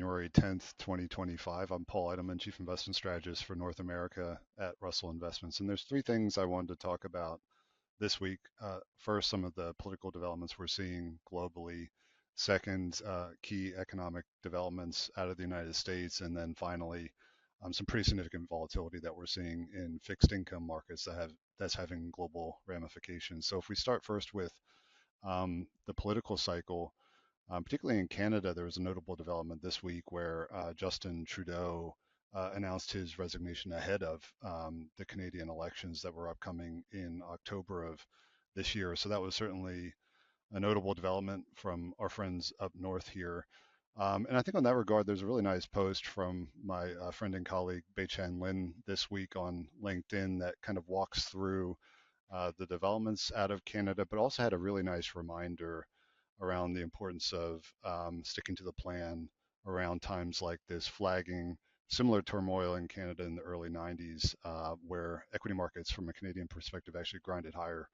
January 10th, 2025. I'm Paul Edelman, Chief Investment Strategist for North America at Russell Investments. And there's three things I wanted to talk about this week. First, some of the political developments we're seeing globally. Second, key economic developments out of the United States. And then finally, some pretty significant volatility that we're seeing in fixed income markets that's having global ramifications. So if we start first with the political cycle, particularly in Canada, there was a notable development this week where Justin Trudeau announced his resignation ahead of the Canadian elections that were upcoming in October of this year. So that was certainly a notable development from our friends up north here. And I think on that regard, there's a really nice post from my friend and colleague Bei-Chan Lin this week on LinkedIn that kind of walks through the developments out of Canada, but also had a really nice reminder around the importance of sticking to the plan around times like this, flagging similar turmoil in Canada in the early 90s, where equity markets from a Canadian perspective actually grinded higher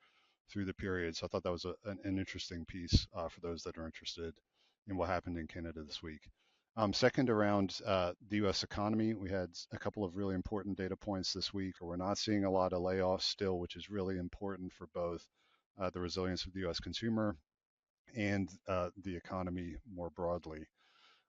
through the period. So I thought that was an interesting piece for those that are interested in what happened in Canada this week. Second, around the US economy, we had a couple of really important data points this week where we're not seeing a lot of layoffs still, which is really important for both the resilience of the US consumer and the economy more broadly.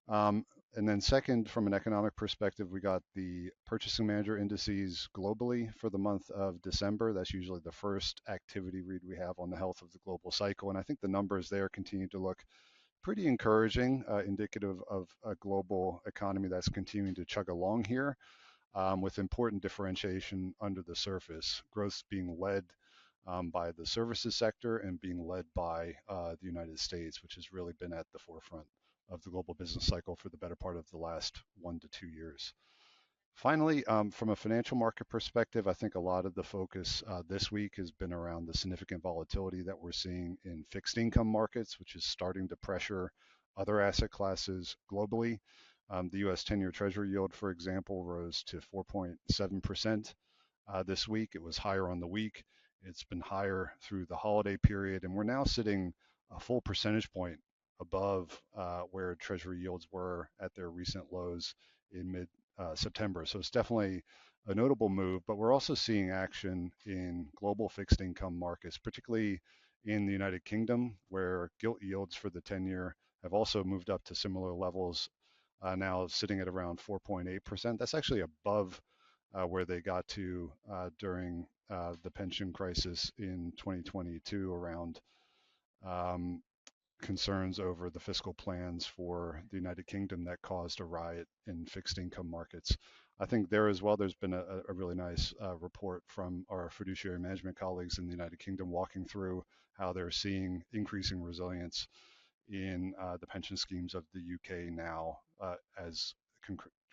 And then second, from an economic perspective, we got the purchasing manager indices globally for the month of December. That's usually the first activity read we have on the health of the global cycle. And I think the numbers there continue to look pretty encouraging, indicative of a global economy that's continuing to chug along here, with important differentiation under the surface. Growth being led by the services sector and being led by the United States, which has really been at the forefront of the global business cycle for the better part of the last 1 to 2 years. Finally, from a financial market perspective, I think a lot of the focus this week has been around the significant volatility that we're seeing in fixed income markets, which is starting to pressure other asset classes globally. The US 10-year Treasury yield, for example, rose to 4.7% this week. It was higher on the week. It's been higher through the holiday period, and we're now sitting a full percentage point above where Treasury yields were at their recent lows in mid-September. So it's definitely a notable move, but we're also seeing action in global fixed income markets, particularly in the United Kingdom, where gilt yields for the 10-year have also moved up to similar levels, now sitting at around 4.8%. That's actually above where they got to during the pension crisis in 2022 around concerns over the fiscal plans for the United Kingdom that caused a riot in fixed income markets. I think there as well, there's been a really nice report from our fiduciary management colleagues in the United Kingdom walking through how they're seeing increasing resilience in the pension schemes of the UK now as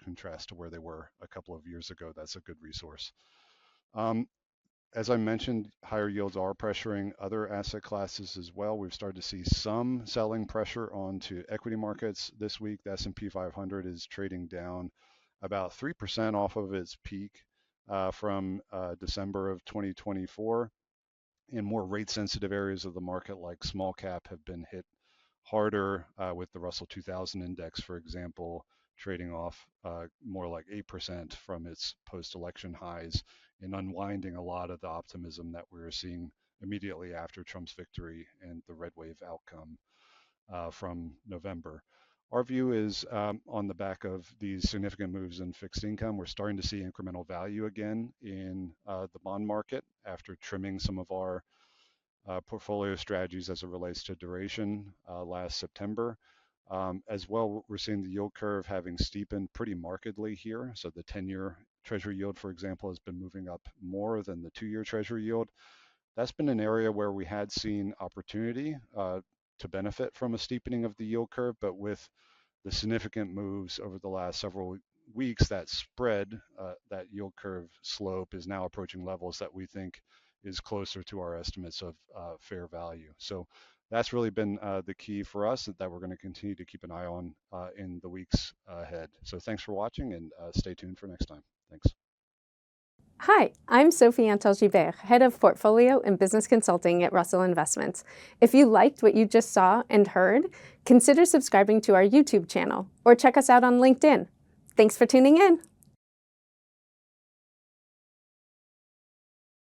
contrast to where they were a couple of years ago. That's a good resource. As I mentioned, higher yields are pressuring other asset classes as well. We've started to see some selling pressure onto equity markets this week. The S&P 500 is trading down about 3% off of its peak from December of 2024. In more rate-sensitive areas of the market, like small cap, have been hit harder, with the Russell 2000 index, for example, trading off more like 8% from its post-election highs and unwinding a lot of the optimism that we were seeing immediately after Trump's victory and the red wave outcome from November. Our view is on the back of these significant moves in fixed income, we're starting to see incremental value again in the bond market after trimming some of our portfolio strategies as it relates to duration last September. As well, we're seeing the yield curve having steepened pretty markedly here. So the 10-year Treasury yield, for example, has been moving up more than the 2-year Treasury yield. That's been an area where we had seen opportunity to benefit from a steepening of the yield curve, but with the significant moves over the last several weeks, that spread, that yield curve slope is now approaching levels that we think is closer to our estimates of fair value. So that's really been the key for us that we're going to continue to keep an eye on in the weeks ahead. So thanks for watching, and stay tuned for next time. Thanks. Hi, I'm Sophie Antal-Gibert, Head of Portfolio and Business Consulting at Russell Investments. If you liked what you just saw and heard, Consider subscribing to our YouTube channel or check us out on LinkedIn. Thanks for tuning in.